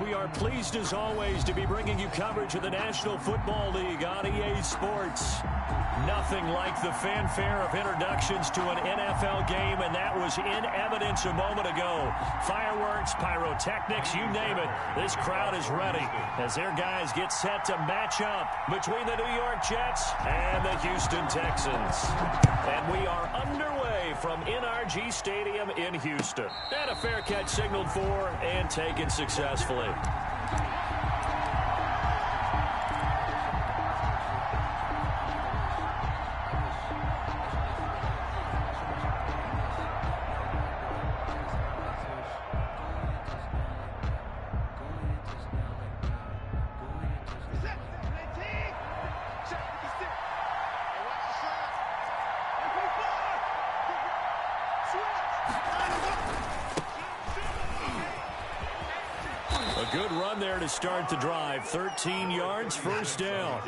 We are pleased as always to be bringing you coverage of the National Football League on EA Sports. Nothing like the fanfare of introductions to an NFL game, and that was in evidence a moment ago. Fireworks, pyrotechnics, you name it. This crowd is ready as their guys get set to match up between the New York Jets and the Houston Texans. And we are underway from NRG Stadium in Houston. And a fair catch signaled for and taken successfully. Good run there to start the drive. 13 yards, first down.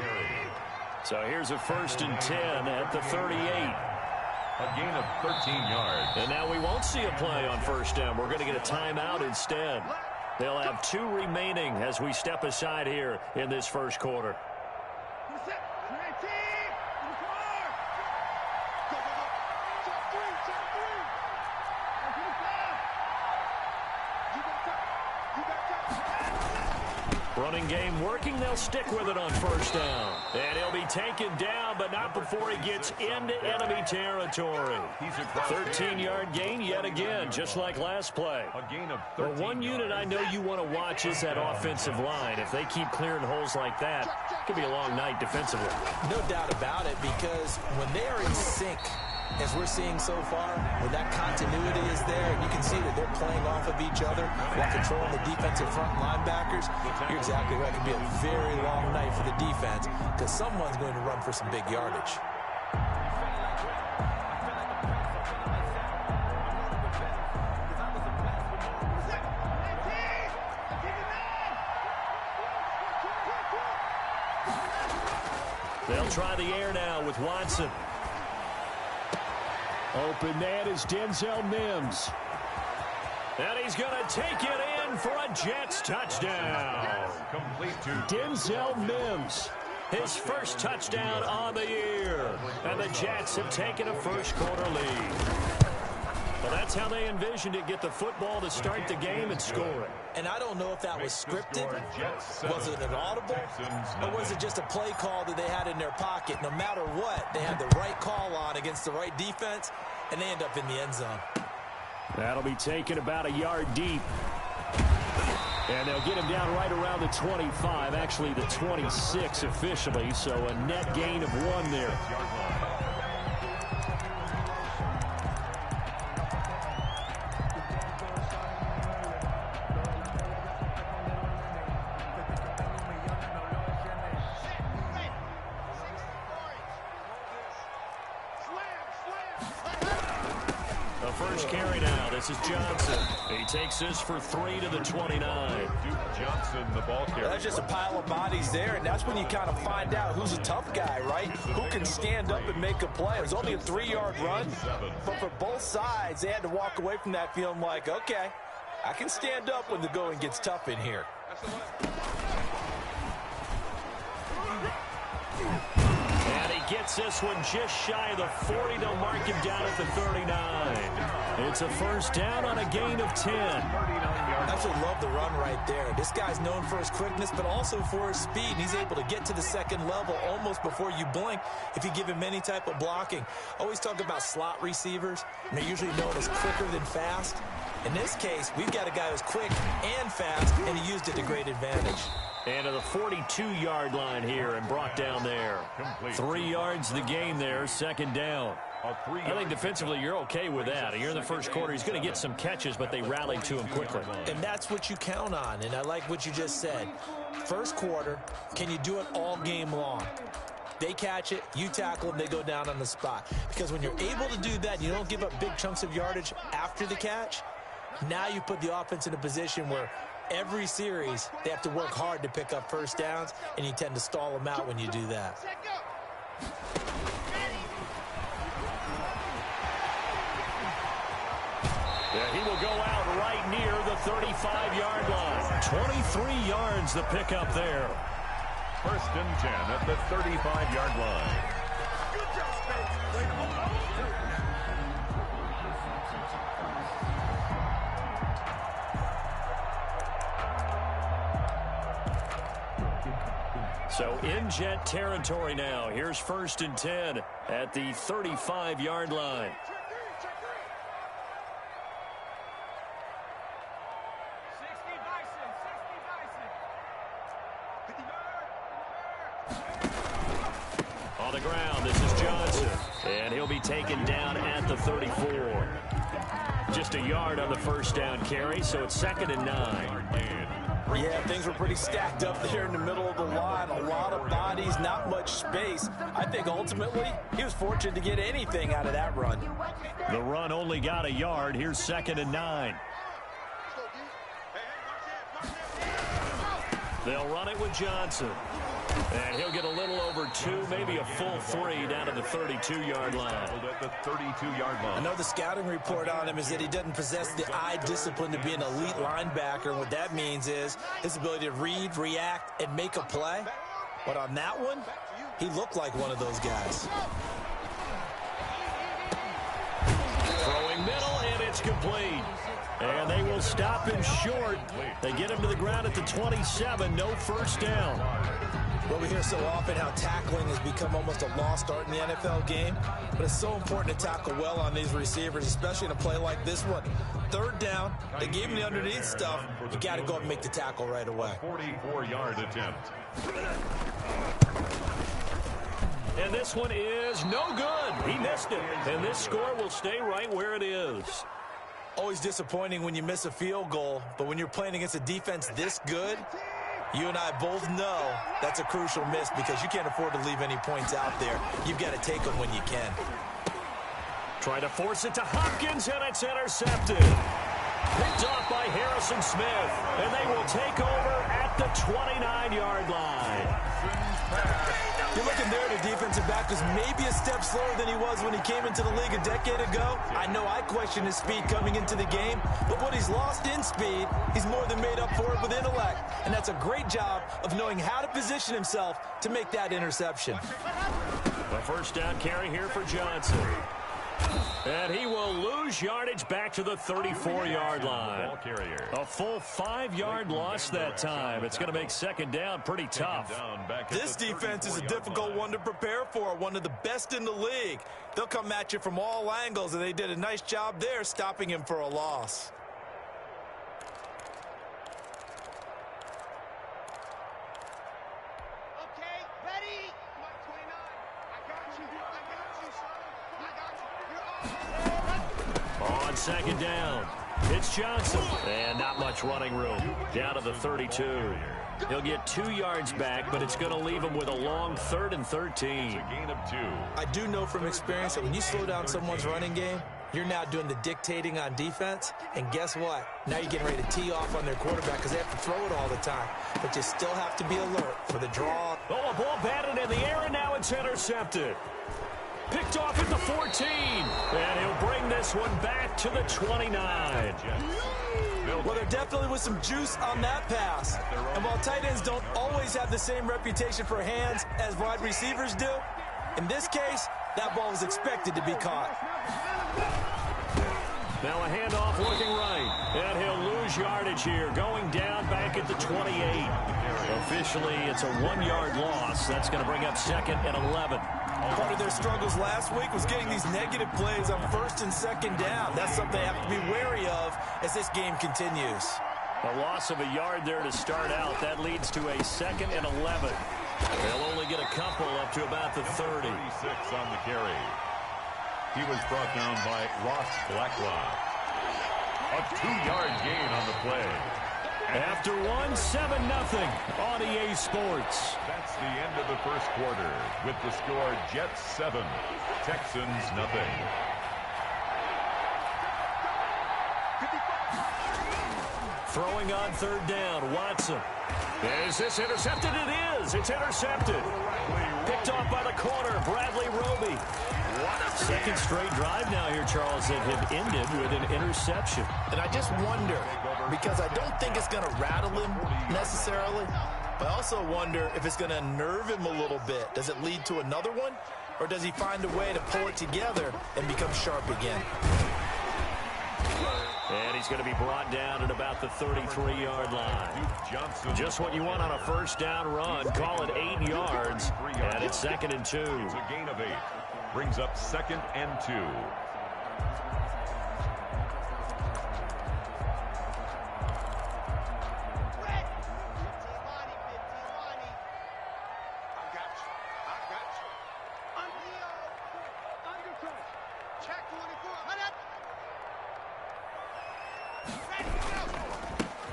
So here's a 1st and 10 at the 38. A gain of 13 yards. And now we won't see a play on first down. We're going to get a timeout instead. They'll have 2 remaining as we step aside here in this first quarter. Running game working. They'll stick with it on first down. And he'll be taken down, but not before he gets into enemy territory. 13-yard gain yet again, just like last play. Well, one unit I know you want to watch is that offensive line. If they keep clearing holes like that, it could be a long night defensively. No doubt about it, because when they are in sync, as we're seeing so far, when that continuity is there, and you can see that they're playing off of each other while controlling the defensive front linebackers, you're exactly right. It could be a very long night for the defense because someone's going to run for some big yardage. They'll try the air now with Watson. Open man is Denzel Mims. And he's going to take it in for a Jets touchdown. Denzel Mims, his first touchdown on the year. And the Jets have taken a first quarter lead. Well, that's how they envisioned it, get the football to start the game and score it. And I don't know if that was scripted, was it an audible, or was it just a play call that they had in their pocket? No matter what, they had the right call on against the right defense, and they end up in the end zone. That'll be taken about a yard deep. And they'll get him down right around the 25, actually the 26 officially, so a net gain of 1 there. First carry now. This is Johnson. He takes this for 3 to the 29. Johnson, the ball carrier. That's just a pile of bodies there, and that's when you kind of find out who's a tough guy, right? Who can stand up and make a play. It was only a 3-yard run, but for both sides, they had to walk away from that feeling like, okay, I can stand up when the going gets tough in here. Gets this one just shy of the 40. They'll mark him down at the 39. It's a first down on a gain of 10. I absolutely love the run right there. This guy's known for his quickness, but also for his speed. And he's able to get to the second level almost before you blink if you give him any type of blocking. Always talk about slot receivers, and they're usually known as quicker than fast. In this case, we've got a guy who's quick and fast, and he used it to great advantage. And to the 42-yard line here and brought down there. 3 yards the game there, second down. I think defensively you're okay with that. You're in the first quarter. He's going to get some catches, but they rallied to him quickly. And that's what you count on, and I like what you just said. First quarter, can you do it all game long? They catch it, you tackle them, they go down on the spot. Because when you're able to do that, you don't give up big chunks of yardage after the catch. Now you put the offense in a position where every series, they have to work hard to pick up first downs, and you tend to stall them out when you do that. Yeah, He will go out right near the 35-yard line. 23 yards the pickup there. First and 10 at the 35-yard line. So in Jet territory now. Here's first and 10 at the 35-yard line. On the ground, this is Johnson. And he'll be taken down at the 34. Just a yard on the first down carry, so it's 2nd and 9. Yeah, things were pretty stacked up there in the middle of the line. A lot of bodies, not much space. I think ultimately he was fortunate to get anything out of that run. The run only got a yard. Here's 2nd and 9. They'll run it with Johnson. And he'll get a little over 2, maybe a full 3 down to the 32-yard line. At the 32-yard line. I know the scouting report on him is that he doesn't possess the eye discipline to be an elite linebacker. And what that means is his ability to read, react, and make a play. But on that one, he looked like one of those guys. Throwing middle, and it's complete. And they will stop him short. They get him to the ground at the 27. No first down. Well, we hear so often how tackling has become almost a lost art in the NFL game, but it's so important to tackle well on these receivers, especially in a play like this one. 3rd down, they gave him the underneath stuff. You got to go up and make the tackle right away. 44-yard attempt. And this one is no good. He missed it. And this score will stay right where it is. Always disappointing when you miss a field goal, but when you're playing against a defense this good, you and I both know that's a crucial miss because you can't afford to leave any points out there. You've got to take them when you can. Try to force it to Hopkins, and it's intercepted. Picked off by Harrison Smith, and they will take over at the 29-yard line. You're looking there at a defensive back who's maybe a step slower than he was when he came into the league a decade ago. I know I questioned his speed coming into the game, but what he's lost in speed, he's more than made up for it with intellect. And that's a great job of knowing how to position himself to make that interception. A first down carry here for Johnson. And he will lose yardage back to the 34-yard line. A full 5-yard loss that time. It's going to make 2nd down pretty tough. This defense is a difficult one to prepare for, one of the best in the league. They'll come at you from all angles, and they did a nice job there stopping him for a loss. On 2nd down, it's Johnson. And not much running room. Down to the 32. He'll get 2 yards back, but it's going to leave him with a long 3rd and 13. Gain of 2. I do know from experience that when you slow down someone's running game, you're now doing the dictating on defense. And guess what? Now you're getting ready to tee off on their quarterback because they have to throw it all the time. But you still have to be alert for the draw. Oh, a ball batted in the air, and now it's intercepted. Picked off at the 14. And he'll bring this one back to the 29. Well, there definitely was some juice on that pass. And while tight ends don't always have the same reputation for hands as wide receivers do, in this case, that ball was expected to be caught. Now a handoff looking right. And he'll lose yardage here, going down back at the 28. Officially, it's a 1-yard loss. That's going to bring up 2nd and 11. Part of their struggles last week was getting these negative plays on 1st and 2nd down. That's something they have to be wary of as this game continues. A loss of a yard there to start out. That leads to a 2nd and 11. They'll only get a couple up to about the 30. 36 on the carry. He was brought down by Ross Blacklock. A 2-yard gain on the play. After 1, 7-0 on EA Sports. That's the end of the first quarter with the score Jets 7, Texans nothing. Throwing on 3rd down, Watson. Is this intercepted? It is. It's intercepted. Picked off by the corner, Bradley Roby. What a Second straight drive now here, Charles, that have ended with an interception. And I just wonder, because I don't think it's going to rattle him necessarily, but I also wonder if it's going to unnerve him a little bit. Does it lead to another one? Or does he find a way to pull it together and become sharp again? And he's going to be brought down at about the 33-yard line. Just what you want on a first down run. Call it 8 yards. And it's 2nd and 2. It's a gain of 8. Brings up 2nd and 2.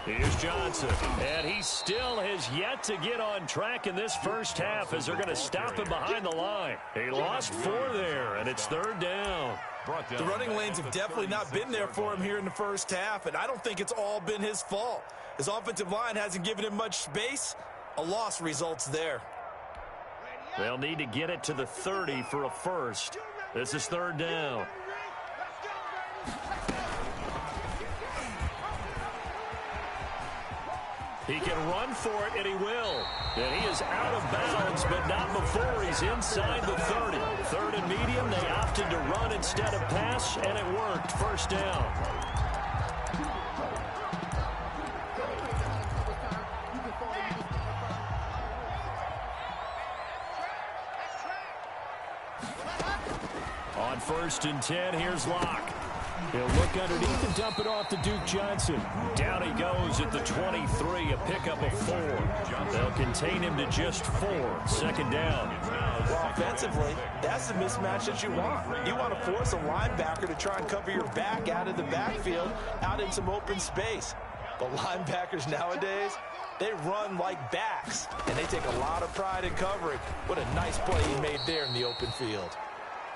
Here's Johnson, and he still has yet to get on track in this first half as they're going to stop him behind the line. He lost 4 there, and it's 3rd down. The running lanes have definitely not been there for him here in the first half, and I don't think it's all been his fault. His offensive line hasn't given him much space. A loss results there. They'll need to get it to the 30 for a first. This is 3rd down. He can run for it, and he will. And he is out of bounds, but not before he's inside the 30. 3rd and medium, they opted to run instead of pass, and it worked. First down. On 1st and 10, here's Locke. He'll look underneath and dump it off to Duke Johnson. Down he goes at the 23, a pickup of 4. They'll contain him to just 4. 2nd down. Well, offensively, that's the mismatch that you want. You want to force a linebacker to try and cover your back out of the backfield, out in some open space. But linebackers nowadays, they run like backs, and they take a lot of pride in covering. What a nice play he made there in the open field.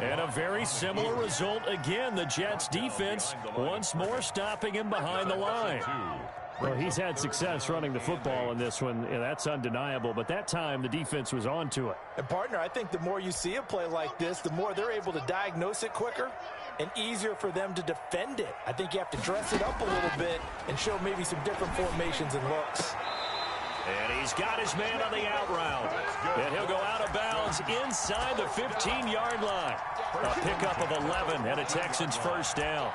And a very similar result again. The Jets defense once more stopping him behind the line. Well, he's had success running the football in this one. Yeah, that's undeniable. But that time, the defense was on to it. And, partner, I think the more you see a play like this, the more they're able to diagnose it quicker and easier for them to defend it. I think you have to dress it up a little bit and show maybe some different formations and looks. And he's got his man on the out route. And he'll go out of bounds inside the 15-yard line. A pickup of 11 and a Texans first down.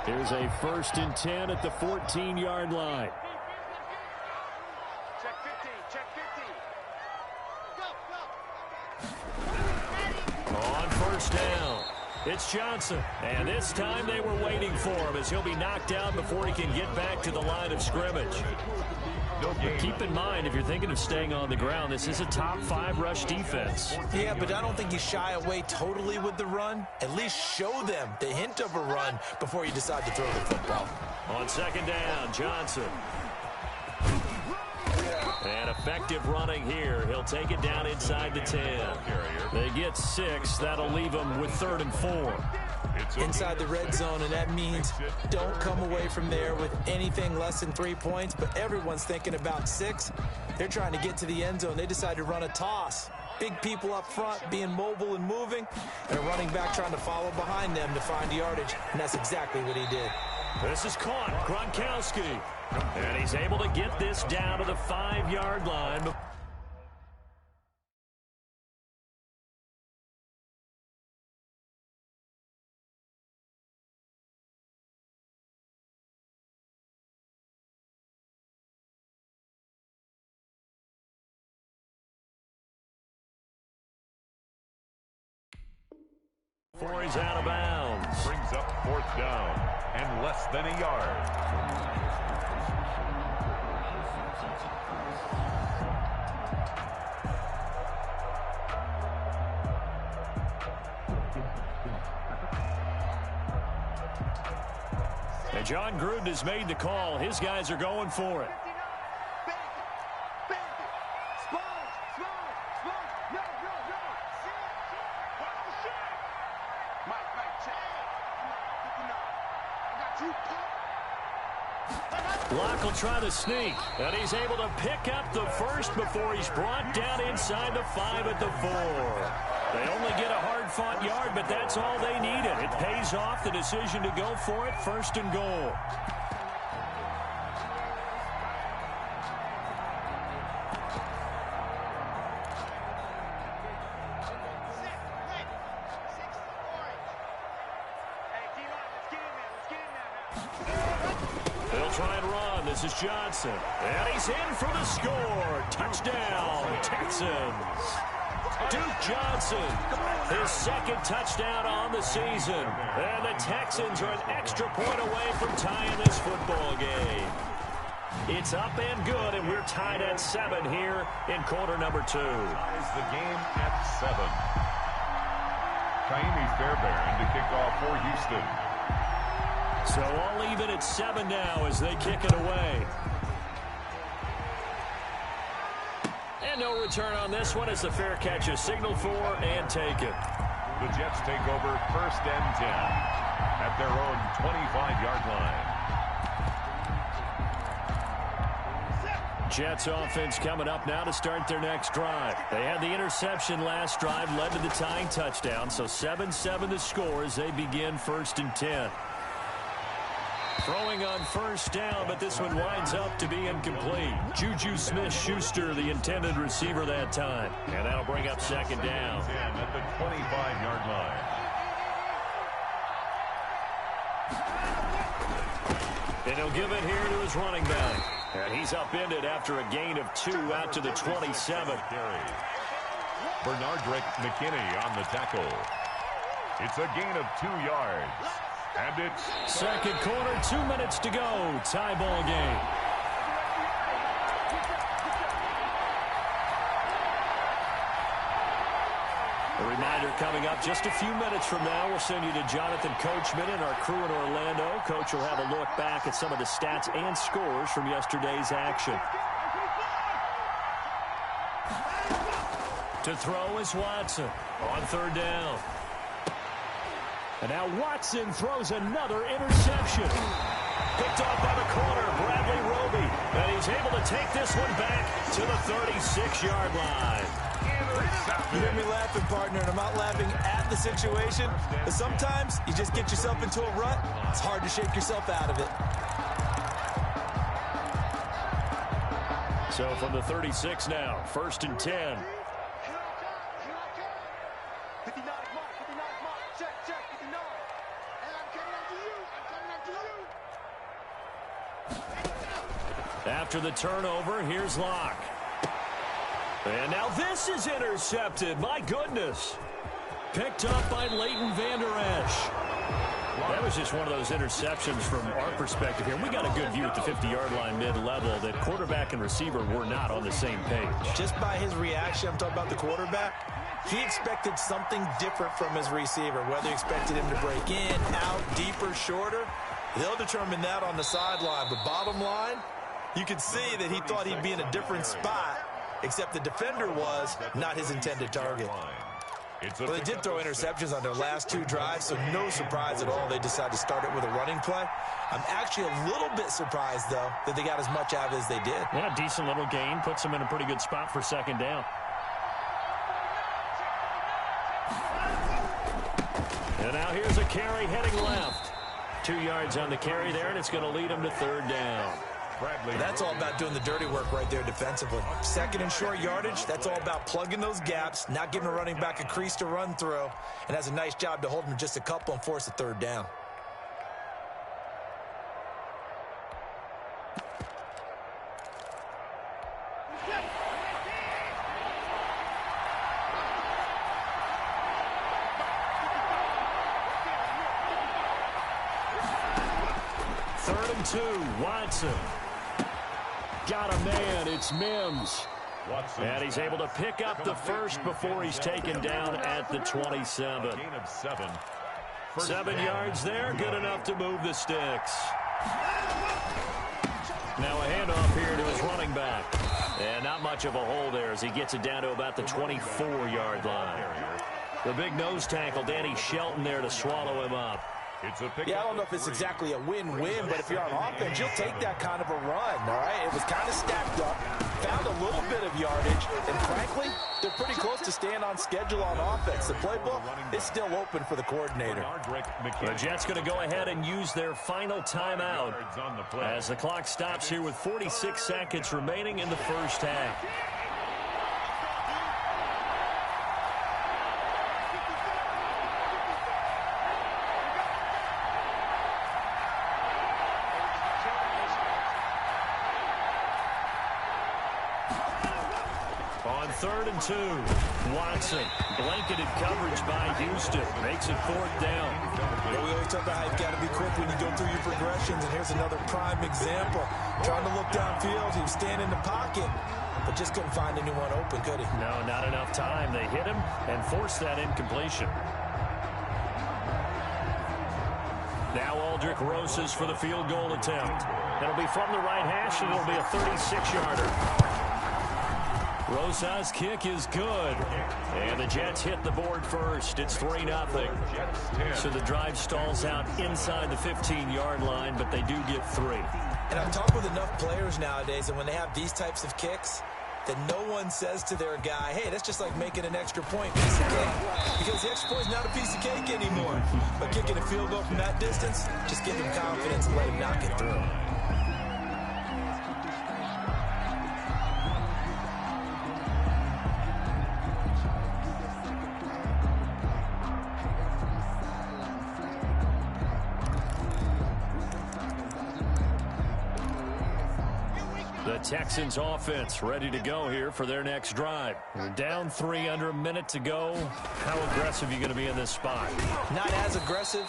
Here's a 1st and 10 at the 14-yard line. Check 15, check 15. Go, go. On first down, it's Johnson. And this time they were waiting for him as he'll be knocked down before he can get back to the line of scrimmage. But keep in mind, if you're thinking of staying on the ground, this is a top 5 rush defense. Yeah, but I don't think you shy away totally with the run. At least show them the hint of a run before you decide to throw the football. On 2nd down, Johnson. And effective running here. He'll take it down inside the 10. They get 6. That'll leave them with 3rd and 4. Inside the red zone, and that means don't come away from there with anything less than 3 points, but everyone's thinking about 6. They're trying to get to the end zone. They decide to run a toss. Big people up front being mobile and moving, and a running back trying to follow behind them to find yardage, and that's exactly what he did. This is caught. Gronkowski. And he's able to get this down to the 5-yard line. Before he's out of bounds. Brings up 4th down and less than a yard. And John Gruden has made the call. His guys are going for it. Locke will try to sneak, and he's able to pick up the first before he's brought down inside the 5 at the 4. They only get a hard-fought yard, but that's all they needed. It pays off the decision to go for it, 1st and goal. They'll try and run. This is Johnson. And he's in for the score. Touchdown, Texans. Duke Johnson, his 2nd touchdown on the season. And the Texans are an extra point away from tying this football game. It's up and good, and we're tied at 7 here in quarter number 2. Ties the game at 7. Kaimi Fairbairn to kick off for Houston. So all even at 7 now as they kick it away. And no return on this one as the fair catch is signaled for and taken. The Jets take over 1st and 10 at their own 25-yard line. Jets offense coming up now to start their next drive. They had the interception last drive, led to the tying touchdown. So 7-7 the score as they begin 1st and 10. Throwing on 1st down, but this one winds up to be incomplete. Juju Smith-Schuster, the intended receiver that time. And that'll bring up 2nd down. At the 25-yard line. And he'll give it here to his running back. And he's upended after a gain of 2 out to the 27. Bernardrick McKinney on the tackle. It's a gain of 2 yards. And it's 2nd quarter, 2 minutes to go. Tie ball game. A reminder coming up just a few minutes from now. We'll send you to Jonathan Coachman and our crew in Orlando. Coach will have a look back at some of the stats and scores from yesterday's action. To throw is Watson on 3rd down. And now Watson throws another interception. Picked off by the corner, Bradley Roby. And he's able to take this one back to the 36-yard line. You hear me laughing, partner, and I'm not laughing at the situation. But sometimes you just get yourself into a rut. It's hard to shake yourself out of it. So from the 36 now, 1st and 10. After the turnover, here's Locke. And now this is intercepted. My goodness. Picked up by Leighton Vander Esch. That was just one of those interceptions from our perspective here. We got a good view at the 50-yard line mid-level that quarterback and receiver were not on the same page. Just by his reaction, I'm talking about the quarterback, he expected something different from his receiver, whether he expected him to break in, out, deeper, shorter. They'll determine that on the sideline. But bottom line, you could see that he thought he'd be in a different spot, except the defender was not his intended target. Well, they did throw interceptions on their last 2 drives, so no surprise at all they decided to start it with a running play. I'm actually a little bit surprised, though, that they got as much out of it as they did. Yeah, decent little gain. Puts them in a pretty good spot for 2nd down. And now here's a carry heading left. 2 yards on the carry there, and it's going to lead them to 3rd down. That's all about doing the dirty work right there defensively. 2nd and short yardage, that's all about plugging those gaps, not giving a running back a crease to run through, and has a nice job to hold him just a couple and force a 3rd down. Third and 2, Watson. Got a man, it's Mims. And he's able to pick up the first before he's taken down at the 27. 7 yards there, good enough to move the sticks. Now a handoff here to his running back. And not much of a hole there as he gets it down to about the 24-yard line. The big nose tackle, Danny Shelton, there to swallow him up. It's a pick. Yeah, I don't know if it's exactly a win-win, but if you're on offense, you'll take that kind of a run, all right? It was kind of stacked up, found a little bit of yardage, and frankly, they're pretty close to staying on schedule on offense. The playbook is still open for the coordinator. The Jets going to go ahead and use their final timeout as the clock stops here with 46 seconds remaining in the first half. On 3rd and 2, Watson, blanketed coverage by Houston, makes it 4th down. Yeah, we always talk about how you've got to be quick when you go through your progressions, and here's another prime example. Trying to look downfield, he was standing in the pocket, but just couldn't find anyone open, could he? No, not enough time. They hit him and forced that incompletion. Now Aldrick Rosas for the field goal attempt. It'll be from the right hash, and it'll be a 36-yarder. Rosas' kick is good. And the Jets hit the board first. It's 3-0. So the drive stalls out inside the 15-yard line, but they do get 3. And I've talked with enough players nowadays, and when they have these types of kicks, that no one says to their guy, hey, that's just like making an extra point, piece of cake. Because the extra point is not a piece of cake anymore. But kicking a field goal from that distance, just give him confidence and let him knock it through. The Texans offense ready to go here for their next drive. We're down 3 under a minute to go. How aggressive are you going to be in this spot? Not as aggressive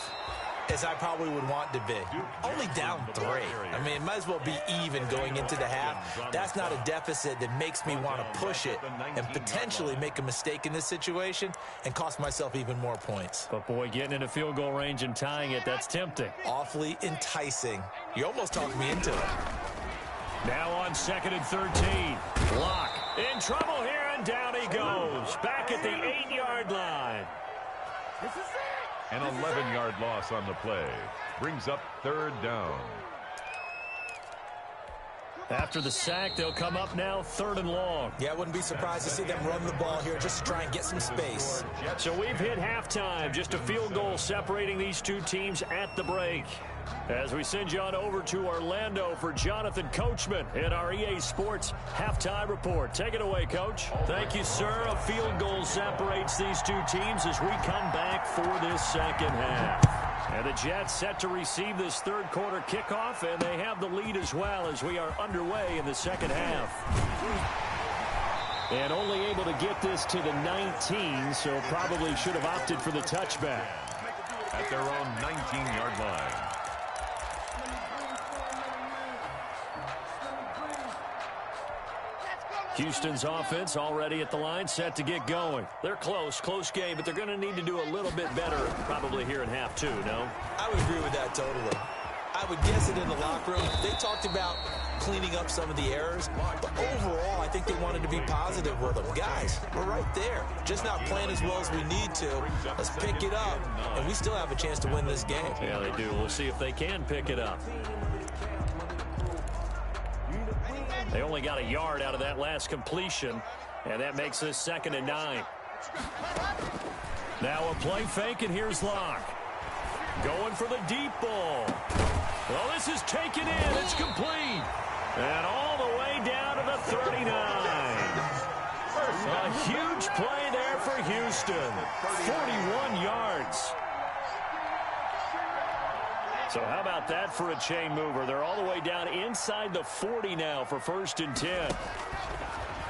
as I probably would want to be. Only down 3. I mean, it might as well be even going into the half. That's not a deficit that makes me want to push it and potentially make a mistake in this situation and cost myself even more points. But, boy, getting into field goal range and tying it, that's tempting. Awfully enticing. You almost talked me into it. Now on 2nd and 13. Locke in trouble here, and down he goes. Back at the 8-yard line. An 11-yard loss on the play. Brings up 3rd down. After the sack, they'll come up now 3rd and long. Yeah, I wouldn't be surprised to see them run the ball here just to try and get some space. So we've hit halftime. Just a field goal separating these two teams at the break. As we send you on over to Orlando for Jonathan Coachman in our EA Sports Halftime Report. Take it away, Coach. Thank you, sir. A field goal separates these two teams as we come back for this second half. And the Jets set to receive this third quarter kickoff, and they have the lead as well as we are underway in the second half. And only able to get this to the 19, so probably should have opted for the touchback. At their own 19-yard line. Houston's offense already at the line, set to get going. They're close game, but they're going to need to do a little bit better probably here in half 2, no? I would agree with that totally. I would guess it in the locker room. They talked about cleaning up some of the errors, but overall, I think they wanted to be positive with them. Guys, we're right there. Just not playing as well as we need to. Let's pick it up, and we still have a chance to win this game. Yeah, they do. We'll see if they can pick it up. They only got a yard out of that last completion, and that makes this 2nd and 9. Now a play fake, and here's Locke. Going for the deep ball. Well, this is taken in. It's complete. And all the way down to the 39. A huge play there for Houston. 41 yards. So how about that for a chain mover? They're all the way down inside the 40 now for 1st and 10.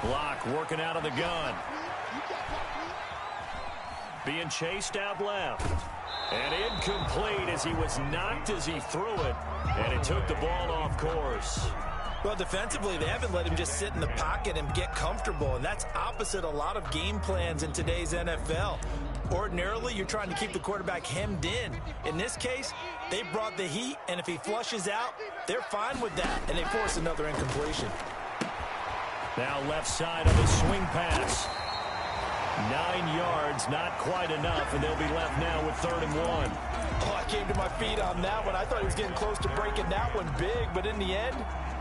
Locke working out of the gun. Being chased out left. And incomplete as he was knocked as he threw it. And it took the ball off course. Well, defensively, they haven't let him just sit in the pocket and get comfortable. And that's opposite a lot of game plans in today's NFL. Ordinarily, you're trying to keep the quarterback hemmed in. In this case, they brought the heat, and if he flushes out, they're fine with that, and they force another incompletion. Now left side of the swing pass. 9 yards, not quite enough, and they'll be left now with 3rd and 1. Oh, I came to my feet on that one. I thought he was getting close to breaking that one big, but in the end,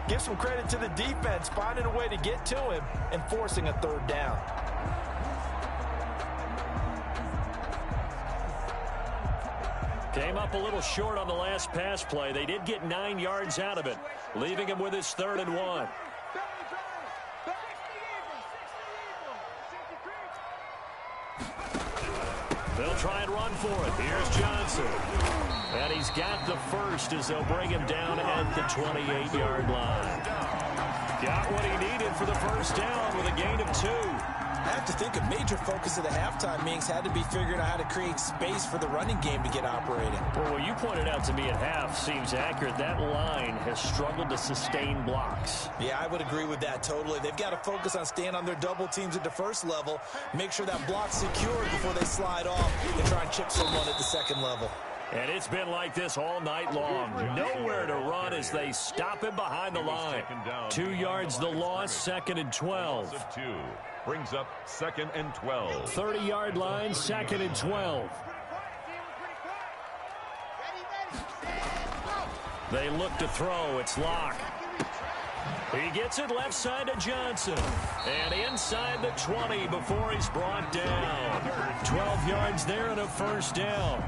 give some credit to the defense, finding a way to get to him and forcing a 3rd down. Came up a little short on the last pass play. They did get 9 yards out of it, leaving him with his 3rd and 1. They'll try and run for it. Here's Johnson. And he's got the first as they'll bring him down at the 28-yard line. Got what he needed for the first down with a gain of 2. I have to think a major focus of the halftime meetings had to be figuring out how to create space for the running game to get operating. Well, what you pointed out to me at half seems accurate. That line has struggled to sustain blocks. Yeah, I would agree with that totally. They've got to focus on staying on their double teams at the first level, make sure that block's secured before they slide off and try and chip someone at the second level. And it's been like this all night long. Nowhere to run as they stop him behind the line. 2 yards the loss, 2nd and 12. Brings up 2nd and 12. 30-yard line, 2nd and 12. They look to throw. It's Locke. He gets it left side to Johnson. And inside the 20 before he's brought down. 12 yards there and a first down.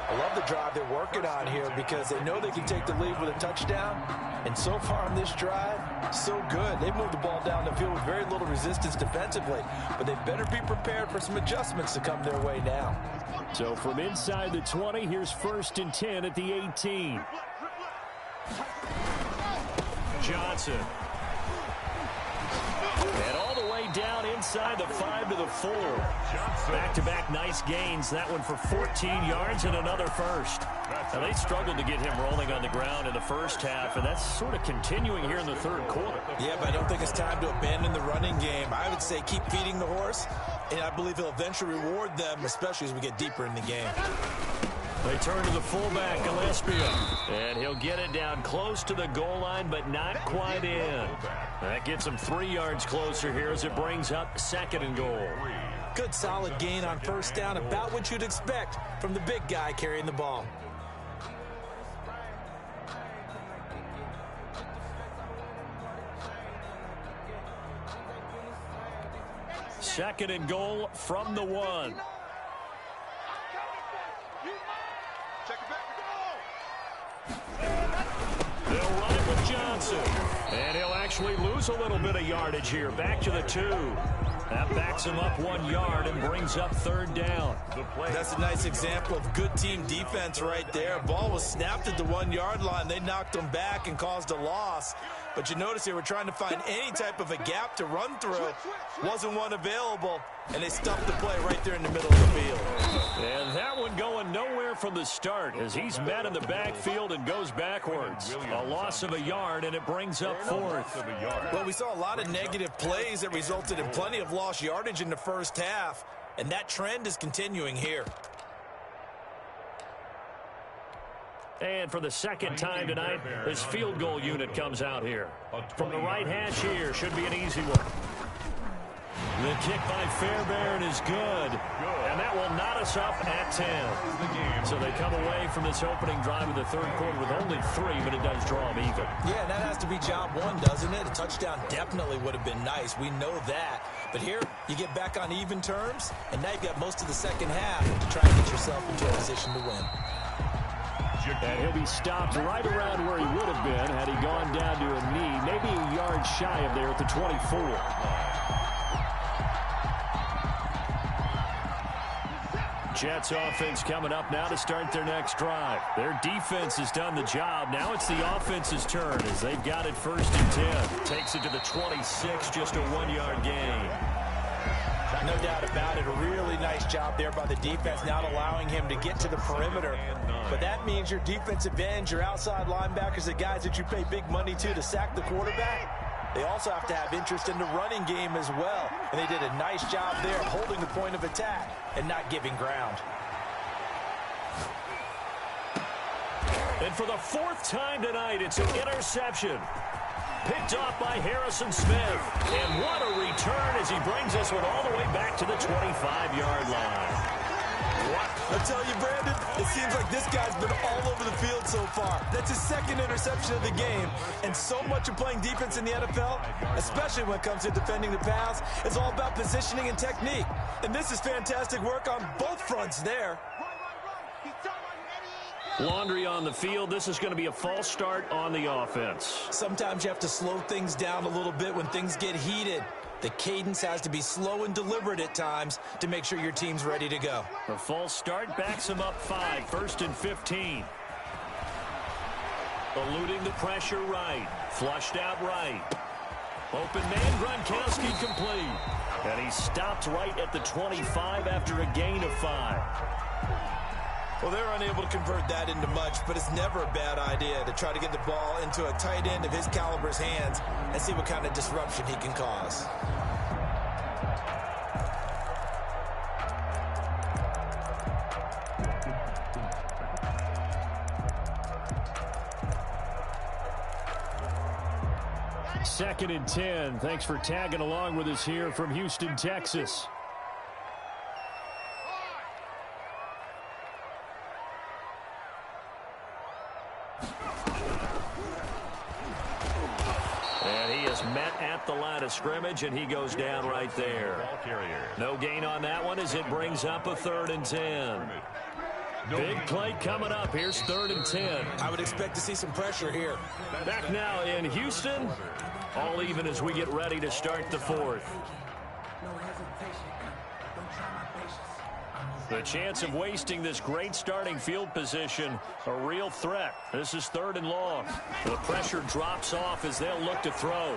I love the drive they're working on here because they know they can take the lead with a touchdown. And so far on this drive, so good. They moved the ball down the field with very little resistance defensively. But they better be prepared for some adjustments to come their way now. So from inside the 20, here's 1st and 10 at the 18. Johnson. And all the way down inside the 5 to the 4. Back-to-back nice gains. That one for 14 yards and another first. Now, they struggled to get him rolling on the ground in the first half, and that's sort of continuing here in the 3rd quarter. Yeah, but I don't think it's time to abandon the running game. I would say keep feeding the horse, and I believe he'll eventually reward them, especially as we get deeper in the game. They turn to the fullback, Gillespie, and he'll get it down close to the goal line, but not quite in. That gets him 3 yards closer here as it brings up 2nd and goal. Good solid gain on first down, about what you'd expect from the big guy carrying the ball. Second and goal from the 1. They'll run it with Johnson. And he'll actually lose a little bit of yardage here. Back to the 2. That backs him up 1 yard and brings up 3rd down. That's a nice example of good team defense right there. Ball was snapped at the 1 yard line. They knocked him back and caused a loss. But you notice they were trying to find any type of a gap to run through. Wasn't one available, and they stuffed the play right there in the middle of the field. And that one going nowhere from the start as he's met in the backfield and goes backwards. A loss of a yard, and it brings up 4th. Well, we saw a lot of negative plays that resulted in plenty of lost yardage in the first half, and that trend is continuing here. And for the second time tonight, this field goal unit comes out here. From the right hash here, should be an easy one. The kick by Fairbairn is good. And that will knot us up at 10. So they come away from this opening drive of the 3rd quarter with only 3, but it does draw them even. Yeah, and that has to be job 1, doesn't it? A touchdown definitely would have been nice. We know that. But here, you get back on even terms, and now you've got most of the second half to try and get yourself into a position to win. And he'll be stopped right around where he would have been had he gone down to a knee, maybe a yard shy of there at the 24. Jets offense coming up now to start their next drive. Their defense has done the job. Now it's the offense's turn as they've got it 1st and 10. Takes it to the 26, just a 1-yard gain. No doubt about it. A really nice job there by the defense, not allowing him to get to the perimeter. But that means your defensive ends, your outside linebackers, the guys that you pay big money to sack the quarterback, they also have to have interest in the running game as well. And they did a nice job there of holding the point of attack and not giving ground. And for the 4th time tonight, it's an interception. Picked off by Harrison Smith. And what a return as he brings this one all the way back to the 25-yard line. I tell you, Brandon, it seems like this guy's been all over the field so far. That's his second interception of the game. And so much of playing defense in the NFL, especially when it comes to defending the pass, is all about positioning and technique. And this is fantastic work on both fronts there. Laundry on the field. This is going to be a false start on the offense. Sometimes you have to slow things down a little bit when things get heated. The cadence has to be slow and deliberate at times to make sure your team's ready to go. The false start backs him up 5, 1st and 15. Eluding the pressure right. Flushed out right. Open man, Gronkowski complete. And he stopped right at the 25 after a gain of 5. Well, they're unable to convert that into much, but it's never a bad idea to try to get the ball into a tight end of his caliber's hands and see what kind of disruption he can cause. Second and 10. Thanks for tagging along with us here from Houston, Texas. And he is met at the line of scrimmage, and he goes down right there. No gain on that one as it brings up a 3rd and 10. Big play coming up. Here's 3rd and 10. I would expect to see some pressure here. Back now in Houston. All even as we get ready to start the 4th. The chance of wasting this great starting field position, a real threat. This is 3rd and long. The pressure drops off as they'll look to throw.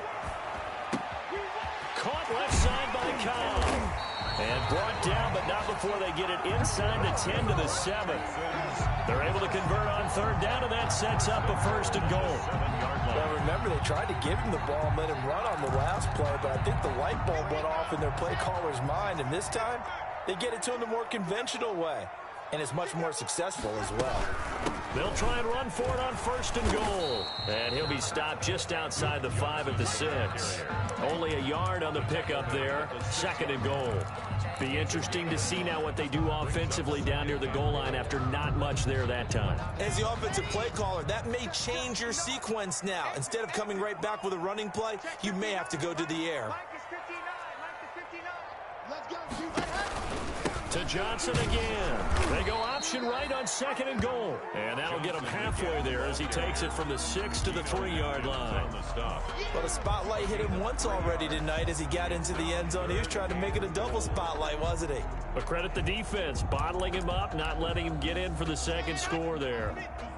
Caught left side by Cobb. And brought down, but not before they get it inside the 10 to the 7. They're able to convert on 3rd down, and that sets up a 1st and goal. Well, remember, they tried to give him the ball and let him run on the last play, but I think the light bulb went off in their play caller's mind, and this time they get it to him the more conventional way, and it's much more successful as well. They'll try and run for it on 1st and goal. And he'll be stopped just outside the 5 at the 6. Only a yard on the pickup there. 2nd and goal. Be interesting to see now what they do offensively down near the goal line after not much there that time. As the offensive play caller, that may change your sequence now. Instead of coming right back with a running play, you may have to go to the air. To Johnson again. They go option right on 2nd and goal. And that'll get him halfway there as he takes it from the 6 to the 3-yard line. Well, the spotlight hit him once already tonight as he got into the end zone. He was trying to make it a double spotlight, wasn't he? But credit the defense, bottling him up, not letting him get in for the 2nd score there.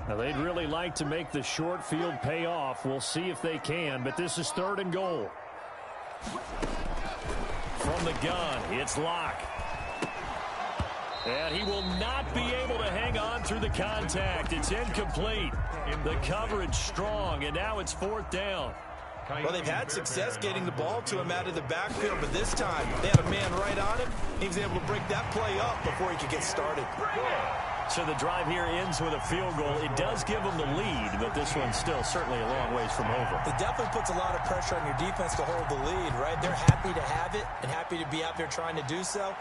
Now, they'd really like to make the short field pay off. We'll see if they can, but this is 3rd and goal. From the gun, it's Locke. And he will not be able to hang on through the contact. It's incomplete. The coverage strong, and now it's 4th down. Well, they've had success getting the ball to him out of the backfield, but this time they had a man right on him. He was able to break that play up before he could get started. So the drive here ends with a field goal. It does give them the lead, but this one's still certainly a long ways from over. It definitely puts a lot of pressure on your defense to hold the lead, right? They're happy to have it and happy to be out there trying to do so.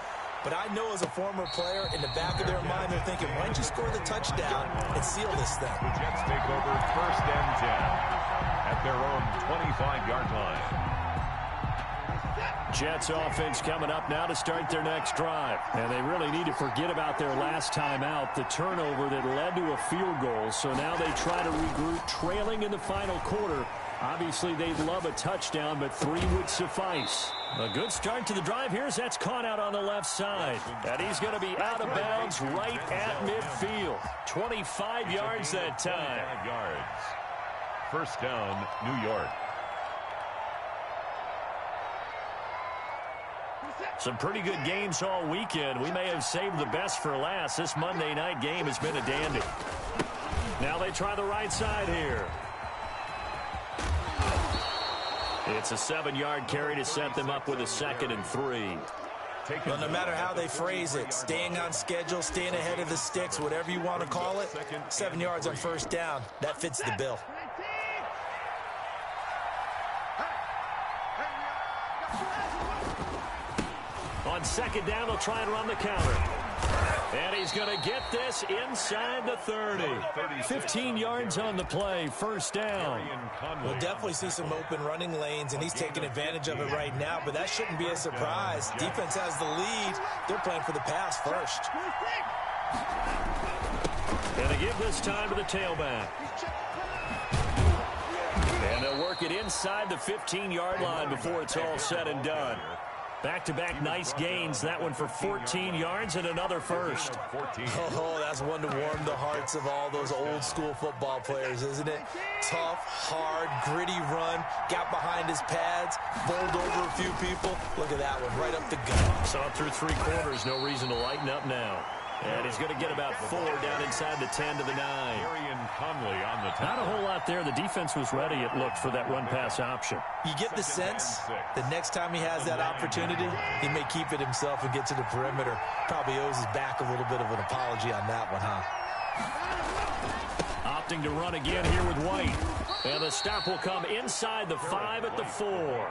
But I know as a former player, in the back of their mind, they're thinking, why don't you score the touchdown and seal this thing? The Jets take over 1st and 10 at their own 25-yard line. Jets offense coming up now to start their next drive. And they really need to forget about their last time out, the turnover that led to a field goal. So now they try to regroup, trailing in the final quarter. Obviously, they'd love a touchdown, but 3 would suffice. A good start to the drive here as that's caught out on the left side. And he's going to be out of bounds right at midfield. 25 yards that time. 25 yards. 1st down, New York. Some pretty good games all weekend. We may have saved the best for last. This Monday night game has been a dandy. Now they try the right side here. It's a 7-yard carry to set them up with a 2nd and 3. Well, no matter how they phrase it, staying on schedule, staying ahead of the sticks, whatever you want to call it, 7 yards on 1st down, that fits the bill. On second down, they'll try and run the counter. And he's going to get this inside the 30. 15 yards on the play, first down. We'll definitely see some open running lanes, and he's taking advantage of it right now, but that shouldn't be a surprise. Defense has the lead. They're playing for the pass first. Going to give this time to the tailback. And they'll work it inside the 15-yard line before it's all said and done. Back-to-back nice gains. That one for 14 yards and another first. Oh, that's one to warm the hearts of all those old-school football players, isn't it? Tough, hard, gritty run. Got behind his pads, bowled over a few people. Look at that one, right up the gut. Saw it through 3 quarters. No reason to lighten up now. And he's going to get about 4 down inside the 10 to the 9. Not a whole lot there. The defense was ready, it looked, for that run-pass option. You get the sense that next time he has that opportunity, he may keep it himself and get to the perimeter. Probably owes his back a little bit of an apology on that one, huh? Opting to run again here with White. And the stop will come inside the 5 at the 4.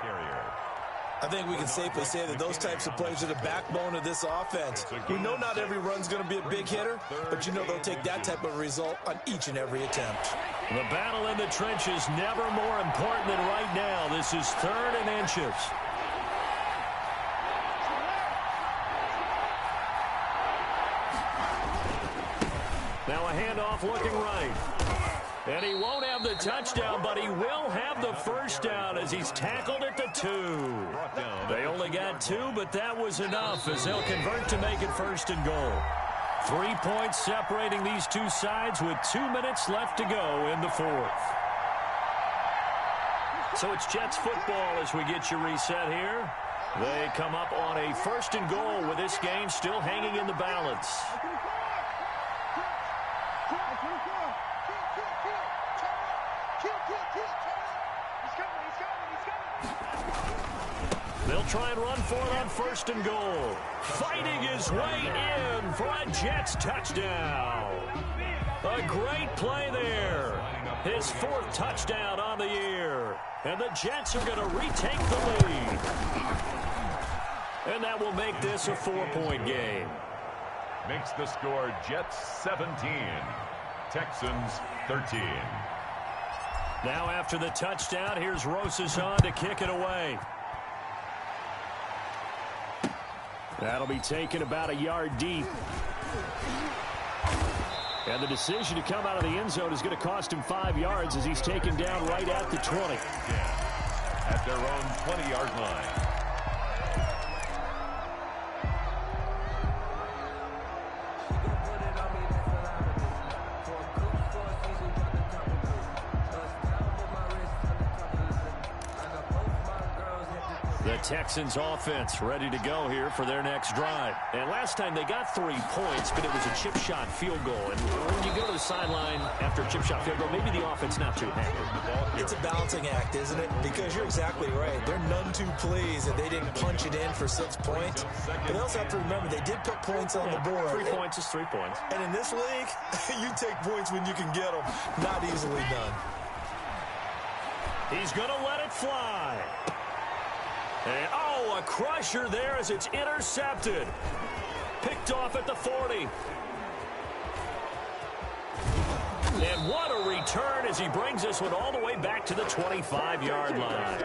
I think we can safely say that those types of plays are the backbone of this offense. We know not every run's going to be a big hitter, but you know they'll take that type of result on each and every attempt. The battle in the trenches never more important than right now. This is 3rd and inches. Now a handoff looking right. And he won't have the touchdown, but he will have the first down as he's tackled at the 2. They only got 2, but that was enough as they'll convert to make it 1st and goal. 3 points separating these two sides with 2 minutes left to go in the 4th. So it's Jets football as we get you reset here. They come up on a 1st and goal with this game still hanging in the balance. They'll try and run for it on 1st and goal. Fighting his way in for a Jets touchdown. A great play there. His 4th touchdown on the year. And the Jets are going to retake the lead. And that will make this a 4-point game. Makes the score Jets 17, Texans 13. Now after the touchdown, here's Rosas on to kick it away. That'll be taken about a yard deep. And the decision to come out of the end zone is going to cost him 5 yards as he's taken down right at the 20. At their own 20-yard line. The Texans offense ready to go here for their next drive. And last time they got 3 points, but it was a chip shot field goal. And when you go to the sideline after a chip shot field goal, maybe the offense not too happy. It's a balancing act, isn't it? Because you're exactly right. They're none too pleased that they didn't punch it in for 6 points. But they also have to remember they did put points on the board. 3 points is 3 points. And in this league, you take points when you can get them. Not easily done. He's going to let it fly. And, oh, a crusher there as it's intercepted. Picked off at the 40. And what a return as he brings this one all the way back to the 25-yard line.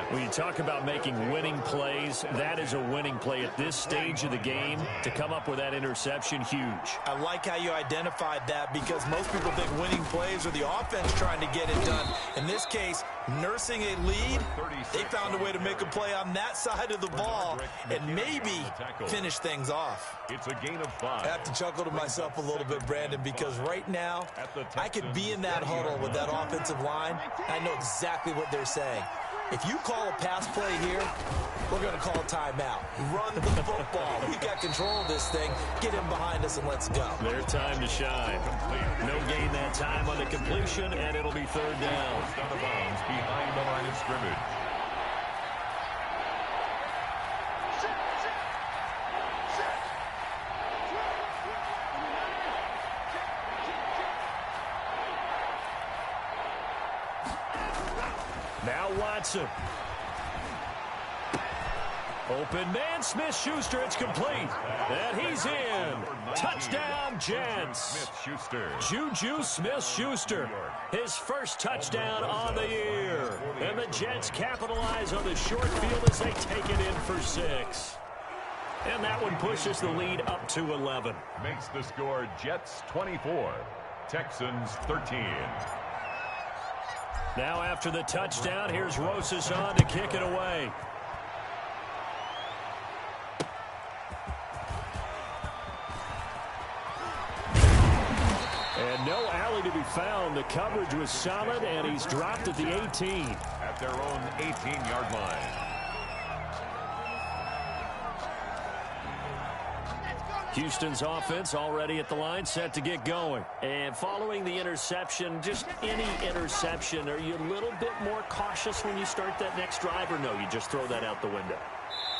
When you talk about making winning plays, that is a winning play at this stage of the game. To come up with that interception, huge. I like how you identified that because most people think winning plays are the offense trying to get it done. In this case, nursing a lead, they found a way to make a play on that side of the ball and maybe finish things off. It's a gain of 5. I have to chuckle to myself a little bit, Brandon, because right now I could be in that huddle with that offensive line. I know exactly what they're saying. If you call a pass play here, we're going to call a timeout. Run the football. We got control of this thing. Get him behind us and let's go. Their time to shine. No gain that time on the completion, and it'll be 3rd down. Out of bounds behind the line of scrimmage. Now Watson. Open man, Smith-Schuster, it's complete. And he's in. Touchdown, Jets. Juju Smith-Schuster, his first touchdown on the year. And the Jets capitalize on the short field as they take it in for 6. And that one pushes the lead up to 11. Makes the score Jets 24, Texans 13. Now after the touchdown, here's Rosas on to kick it away. And no alley to be found. The coverage was solid, and he's dropped at the 18. At their own 18-yard line. Houston's offense already at the line, set to get going. And following the interception, just any interception, are you a little bit more cautious when you start that next drive, or no, you just throw that out the window?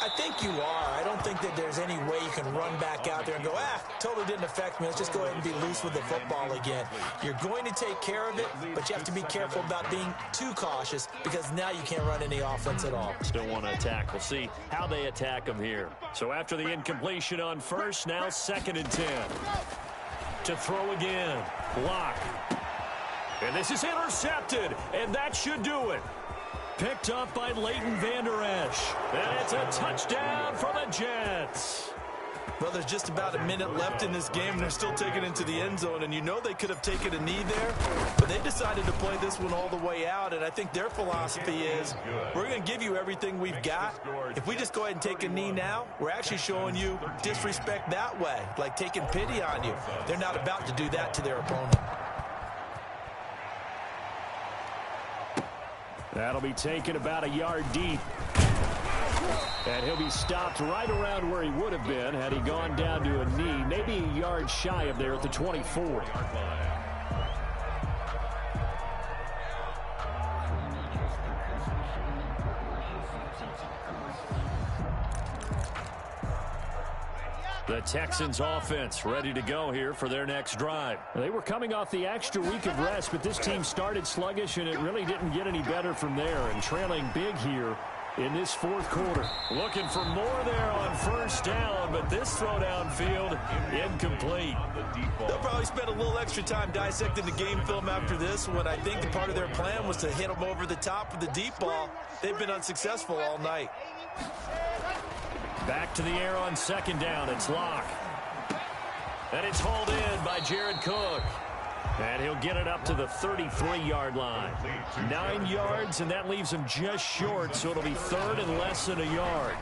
I think you are. I don't think that there's any way you can run back out there and go, totally didn't affect me. Let's just go ahead and be loose with the football again. You're going to take care of it, but you have to be careful about being too cautious because now you can't run any offense at all. Still want to attack. We'll see how they attack them here. So after the incompletion on first, now 2nd and 10. To throw again. Block. And this is intercepted, and that should do it. Picked up by Leighton Vander Esch. And it's a touchdown for the Jets. Well, there's just about a minute left in this game, and they're still taking it into the end zone. And you know they could have taken a knee there, but they decided to play this one all the way out. And I think their philosophy is, we're going to give you everything we've got. If we just go ahead and take a knee now, we're actually showing you disrespect that way, like taking pity on you. They're not about to do that to their opponent. That'll be taken about a yard deep. And he'll be stopped right around where he would have been had he gone down to a knee, maybe a yard shy of there at the 24. The Texans offense ready to go here for their next drive. They were coming off the extra week of rest, but this team started sluggish, and it really didn't get any better from there. And trailing big here in this 4th quarter. Looking for more there on first down, but this throw downfield incomplete. They'll probably spend a little extra time dissecting the game film after this one. I think the part of their plan was to hit them over the top with the deep ball. They've been unsuccessful all night. Back to the air on 2nd down. It's Locke. And it's hauled in by Jared Cook. And he'll get it up to the 33-yard line. 9 yards, and that leaves him just short, so it'll be 3rd and less than a yard.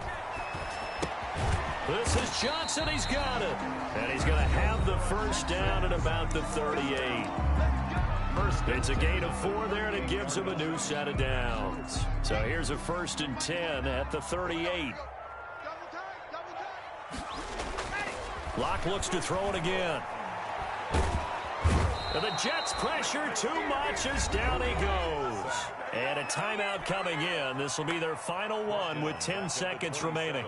This is Johnson. He's got it. And he's going to have the first down at about the 38. It's a gain of 4 there, and it gives him a new set of downs. So here's a 1st and 10 at the 38. Locke looks to throw it again. And the Jets pressure too much as down he goes. And a timeout coming in. This will be their final one with 10 seconds remaining.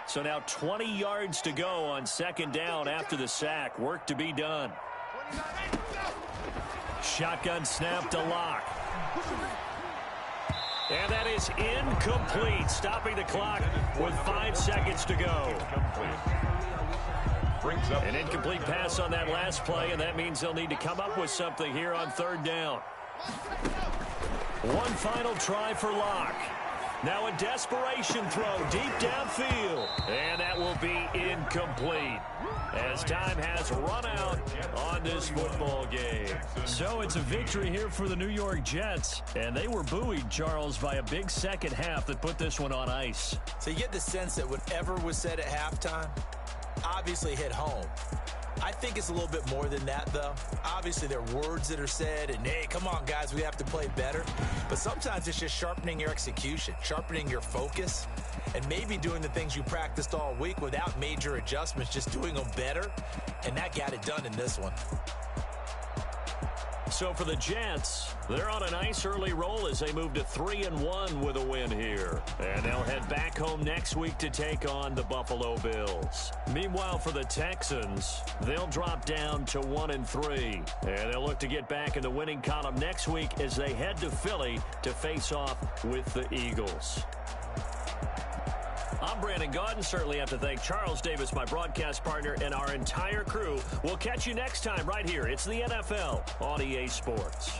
So now 20 yards to go on 2nd down after the sack. Work to be done. Shotgun snap to Locke. And that is incomplete, stopping the clock with 5 seconds to go. An incomplete pass on that last play, and that means they'll need to come up with something here on 3rd down. One final try for Locke. Now a desperation throw deep downfield, and that will be incomplete as time has run out on this football game. So it's a victory here for the New York Jets, and they were buoyed, Charles, by a big second half that put this one on ice. So you get the sense that whatever was said at halftime obviously hit home. I think it's a little bit more than that, though. Obviously, there are words that are said, and, hey, come on, guys, we have to play better. But sometimes it's just sharpening your execution, sharpening your focus, and maybe doing the things you practiced all week without major adjustments, just doing them better, and that got it done in this one. So for the Jets, they're on a nice early roll as they move to 3-1 with a win here. And they'll head back back home next week to take on the Buffalo Bills. Meanwhile, for the Texans, they'll drop down to 1-3. And they'll look to get back in the winning column next week as they head to Philly to face off with the Eagles. I'm Brandon Gaudin. Certainly have to thank Charles Davis, my broadcast partner, and our entire crew. We'll catch you next time right here. It's the NFL on EA Sports.